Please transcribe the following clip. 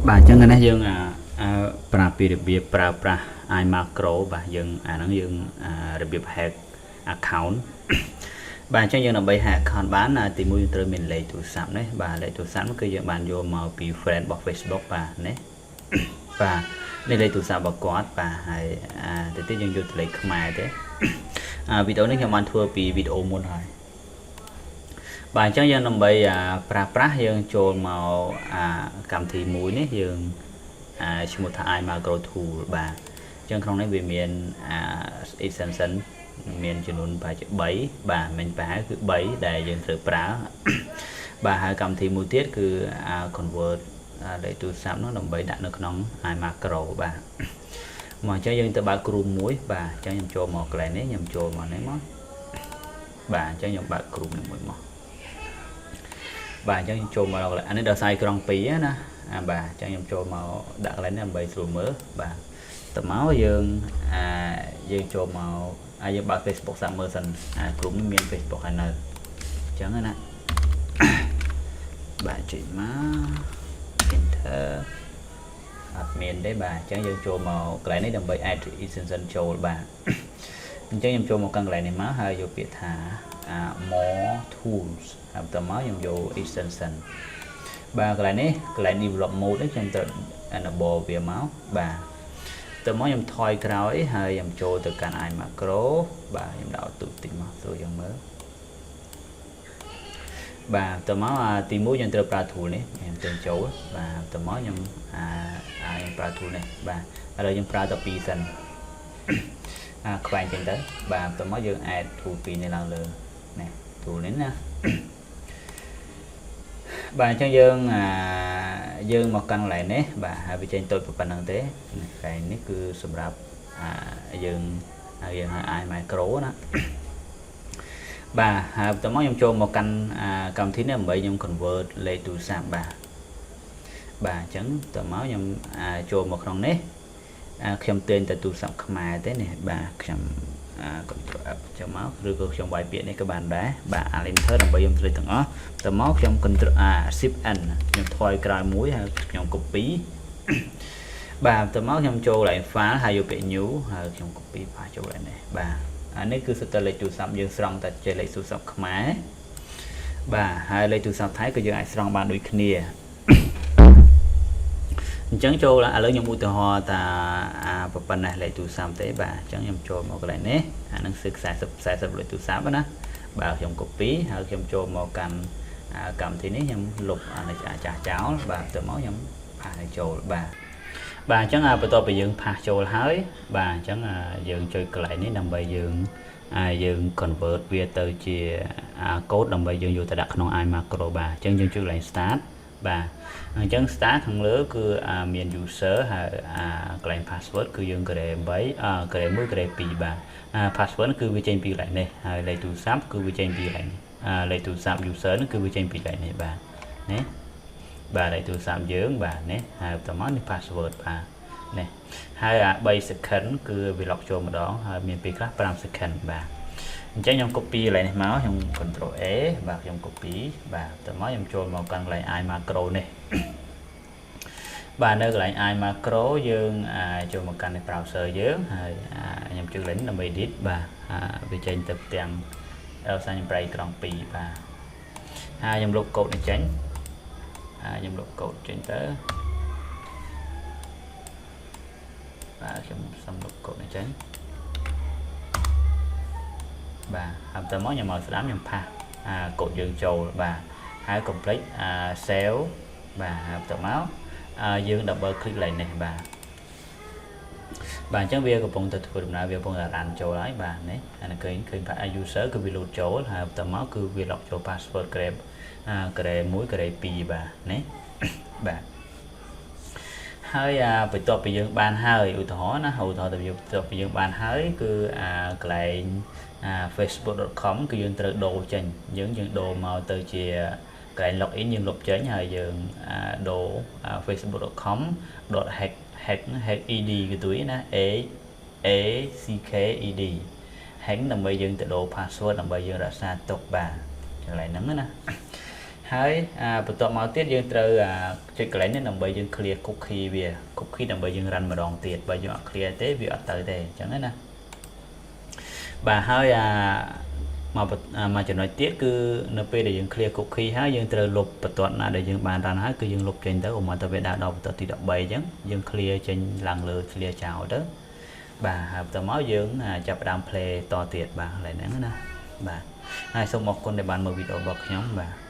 bà chẳng cái này dương pra piរបៀបប្រើប្រាស់ iMacro បាទយើងអាហ្នឹងយើងរបៀប hack account បាទអញ្ចឹងយើងដើម្បី hack account បានទីមួយយើងត្រូវមានលេខទូរស័ព្ទនេះបាទលេខទូរស័ព្ទគឺយើងបានយកមកពី friend របស់ Facebook បាទនេះបាទនេះលេខទូរស័ព្ទរបស់គាត់បាទហើយទៅទៀតយើងយកលេខខ្មែរទេវីដេអូនេះខ្ញុំបានធ្វើពីវីដេអូមុនហើយបាទអញ្ចឹងយើងដើម្បីប្រើប្រាស់យើងចូលមកកម្មវិធីមួយនេះយើងឈ្មោះថា iMacro Tool បាទអញ្ចឹងក្នុងនេះវាមានextension មានចំនួនប្រហែលជា3បាទមិនប្រហែលគឺ3ដែលយើងត្រូវប្រើបាទហើយកម្មវិធីមួយទៀតគឺ convert លេខទូរស័ព្ទនោះដើម្បីដាក់នៅក្នុង iMacro បាទមកអញ្ចឹងយើងទៅបើក group មួយបាទអញ្ចឹងខ្ញុំចូលមកកន្លែងនេះខ្ញុំចូលមកនេះមកបាទអញ្ចឹងខ្ញុំបើក group នេះមួយមកបាទអញ្ចឹងខ្ញុំចូលមកដល់កន្លែងអានេះដល់សាយក្រុង2ណាបាទអញ្ចឹងខ្ញុំចូលមកដាក់កន្លែងនេះដើម្បីស្រួលមើលបាទតមកយើងចូលមកយើងបើក Facebook សាកមើលសិនក្រុមនេះមាន Facebook ហើយនៅអញ្ចឹងណាបាទចុចមក enter អត់មានទេបាទអញ្ចឹងយើងចូលមកកន្លែងនេះដើម្បី add extension ចូលបាទអញ្ចឹងខ្ញុំចូលមកកន្លែងនេះមកហើយយកពាក្យថា more tools ហើយតមកខ្ញុំយក extension បាទកន្លែងនេះកន្លែង develop mode នេះខ្ញុំត្រូវ enable វាមកបាទតមកខ្ញុំថយក្រោយហើយខ្ញុំចូលទៅកាន់ iMacro បាទខ្ញុំដាក់ auto តិចមកស្រួលយ៉ាងមើលបាទតមកទី1យើងត្រូវប្រើ tool នេះខ្ញុំទៅចូលបាទតមកខ្ញុំខ្ញុំប្រើ tool នេះបាទឥឡូវយើងប្រើតែ2សិនខ្វែងចេញទៅបាទតមកយើង add tool 2នេះឡើងលើនេះ tool នេះណាបាទអញ្ចឹងយើងមកកាន់កន្លែងនេះបាទហើយវាចេញតូចប៉ុណ្្នឹងទេកន្លែងនេះគឺសម្រាប់យើងហៅ iMacro ណាបាទហើយបន្តមកខ្ញុំចូលមកកាន់កម្មវិធីនេះដើម្បីខ្ញុំ convert លេខទូរស័ព្ទបាទអញ្ចឹងតមកខ្ញុំចូលមកក្នុងនេះខ្ញុំទាញតែទូរស័ព្ទខ្មែរទេនេះបាទខ្ញុំcontrol F ចូលមកឬក៏ខ្ញុំវាយពាក្យនេះក៏បានដែរបាទ Alt Enter ដើម្បីខ្ញុំធ្វើទាំងអស់តមកខ្ញុំ control Shift N ខ្ញុំថយក្រោយមួយហើយខ្ញុំ copy បាទតមកខ្ញុំចូលកន្លែង file ហើយយកពាក្យ new ហើយខ្ញុំ copy ផាសចូលកន្លែងនេះបាទអានេះគឺសិតតែលេខទូរស័ព្ទយើងស្រង់តែចេះលេខទូរស័ព្ទខ្មែរបាទហើយលេខទូរស័ព្ទថៃក៏យើងអាចស្រង់បានដូចគ្នាអញ្ចឹងចូលឥឡូវខ្ញុំឧទាហរណ៍ថាប៉ុណ្ណេះលេខទូរស័ព្ទទេបាទអញ្ចឹងខ្ញុំចូលមកកន្លែងនេះអានឹងគឺ40លេខទូរស័ព្ទណាបាទខ្ញុំ copy ហើយខ្ញុំចូលមកកាន់កម្មវិធីនេះខ្ញុំលុបអានេះចាស់ចោលបាទទៅមកខ្ញុំផាសឲ្យចូលបាទអញ្ចឹងបន្ទាប់ពីយើងផាសចូលហើយបាទអញ្ចឹងយើងចុចកន្លែងនេះដើម្បីយើង convert វាទៅជា code ដើម្បីយើងយកទៅដាក់ក្នុង iMacro បាទអញ្ចឹងយើងចុចកន្លែង start បាទអញ្ចឹង start ខាងលើគឺមាន user ហើយកន្លែង password គឺយើង create 3 create 1 create 2បាទpassword គឺវាចេញពីកន្លែងនេះហើយលេខទូរស័ព្ទគឺវាចេញពីកន្លែងនេះលេខទូរស័ព្ទ user នោះគឺវាចេញពីកន្លែងនេះបាទនេះបាទលេខទូរស័ព្ទយើងបាទនេះហើយបន្តមកនេះ password បាទនេះហើយ3 second គឺវា lock ចូលម្ដងហើយមានពេលខ្លះ5 second បាទអញ្ចឹងខ្ញុំ copy កន្លែងនេះមកខ្ញុំ control A បាទខ្ញុំ copy បាទបន្តមកខ្ញុំចូលមកកាន់កន្លែង iMacro នេះបាទនៅកន្លែង iMacro យើងចូលមកកាន់ browser យើងហើយខ្ញុំចុចកន្លែងនេះដើម្បី edit បាទវាចេញទៅទាំងសារខ្ញុំប្រៃក្រុង2បាទហើយខ្ញុំលុបកូដនេះចេញខ្ញុំលុបកូដចេញទៅបាទខ្ញុំសុំលុបកូដនេះចេញបាទហើយបន្តមកខ្ញុំមកស្ដាំខ្ញុំផាសកូដយើងចូលបាទហើយ complete save បាទហើយបន្តមកយើង double click ឡើងនេះបាទអញ្ចឹងវាកំពុងតែធ្វើដំណើរវាកំពុងតែ run ចូលហើយបាទនេះអានេះឃើញ user គឺវា load ចូលហើយបន្តមកគឺវា lock ចូល password grab 1 grab 2បាទនេះបាទហើយបន្ទាប់ពីយើងបានហើយឧទាហរណ៍ណាឧទាហរណ៍ទៅបន្ទាប់ពីយើងបានហើយគឺកន្លែងfacebook.com គឺយើងត្រូវដូរចេញយើងដូរមកទៅជាកន្លែង login យើងលុបចេញហើយយើងដូរ facebook.com.hack ed គឺទួយណា ACKED hack ដើម្បីយើងទៅដូរ password ដើម្បីយើងរក្សាទុកបាទកន្លែងហ្នឹងណា ហើយបន្ទាប់មកទៀតយើងត្រូវចុចកន្លែងនេះដើម្បីយើង clear cookie វា cookie ដើម្បីយើង run ម្ដងទៀតបើយើងអត់ clear ទេវាអត់ទៅទេអញ្ចឹងណាបាទហើយមកចំណុចទៀតគឺនៅពេលដែលយើង clear cookie ហើយយើងត្រូវលុបបន្ទាត់ណាដែលយើងបាន run ហើយគឺយើងលុបចេញទៅឧមាទៅវាដាក់ដល់បន្ទាត់ទី13អញ្ចឹងយើង clear ចេញឡើងលើ clear ចោលទៅបាទហើយបន្ទាប់មកយើងចាប់ផ្ដើម play តទៀតបាទកន្លែងហ្នឹងណាបាទហើយសូមអរគុណដែលបានមើលវីដេអូរបស់ខ្ញុំបាទ